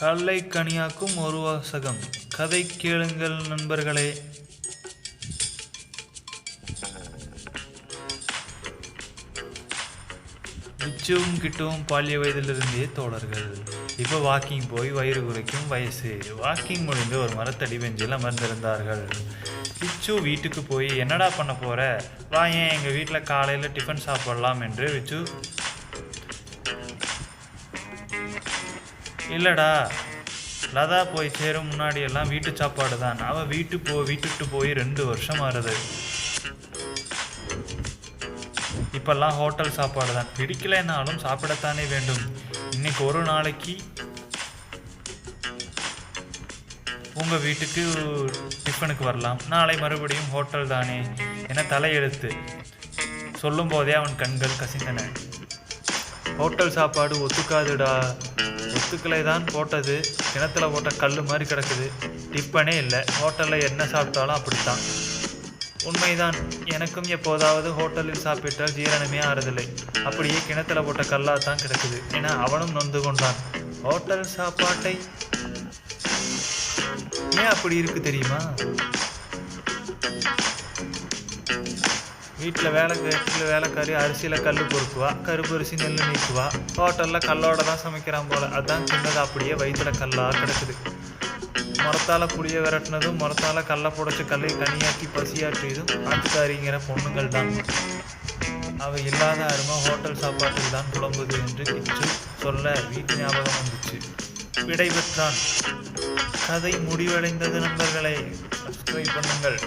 கல்லை கனியாக்கும் ஒரு வாசகம். கதை கேளுங்கள் நண்பர்களே. விச்சுவும் கிட்டுவும் பாலிய வயதிலிருந்தே தோழர்கள். இப்போ வாக்கிங் போய் வயிறு குறைக்கும் வயசு. வாக்கிங் முடிந்து ஒரு மரத்தடி பெஞ்சில் அமர்ந்திருந்தார்கள். விச்சு வீட்டுக்கு போய் என்னடா பண்ண போற, வா ஏன் எங்கள் வீட்டில் காலையில் டிஃபன் சாப்பிடலாம் என்று விச்சு. இல்லடா, லதா போய் சேரும் முன்னாடியெல்லாம் வீட்டு சாப்பாடு தான். அவள் வீட்டுட்டு போய் 2 வருஷம் ஆறுது. இப்பெல்லாம் ஹோட்டல் சாப்பாடு தான். பிடிக்கலைன்னாலும் சாப்பிடத்தானே வேண்டும். இன்னைக்கு ஒரு நாளைக்கு உங்கள் வீட்டுக்கு டிஃபனுக்கு வரலாம், நாளை மறுபடியும் ஹோட்டல் தானே என தலையெழுத்து. சொல்லும் போதே அவன் கண்கள் கசிந்தன. ஹோட்டல் சாப்பாடு ஒத்துக்காதுடா. ஒத்துக்களை தான் போட்டது, கிணத்துல போட்ட கல் மாதிரி கிடக்குது. டிஃபனே இல்லை. ஹோட்டலில் என்ன சாப்பிட்டாலும் அப்படித்தான். உண்மைதான், எனக்கும் எப்போதாவது ஹோட்டலில் சாப்பிட்டால் ஜீரணமே ஆறுதில்லை. அப்படியே கிணத்துல போட்ட கல்லாக தான் கிடக்குது என அவனும் நொந்து கொண்டான். ஹோட்டல் சாப்பாட்டை ஏன் அப்படி இருக்கு தெரியுமா? வீட்டில் வேலைக்காரி அரிசியில் கல் பொறுக்குவா, கருப்பு அரிசி நெல் நீக்குவா. ஹோட்டலில் கல்லோட தான் சமைக்கிறான் போல. அதான் சின்னது அப்படியே வயிற்றுல கல்லாக கிடக்குது. முறத்தால் புளிய விரட்டினதும், முறத்தால் கல்லை புடைச்சி கல்லை கனியாக்கி பசியாற்றியதும் ஆட்டுக்காரிங்கிற பொண்ணுங்கள் தான். அவை இல்லாத அருமை ஹோட்டல் சாப்பாட்டில் தான் புலம்புது என்று கிச்சு சொல்ல வீட்டு ஞாபகம் வந்துச்சு. விடைபெற்றான். கதை முடிவடைந்தது நண்பர்களே. சப்ஸ்கிரைப் பண்ணுங்கள்.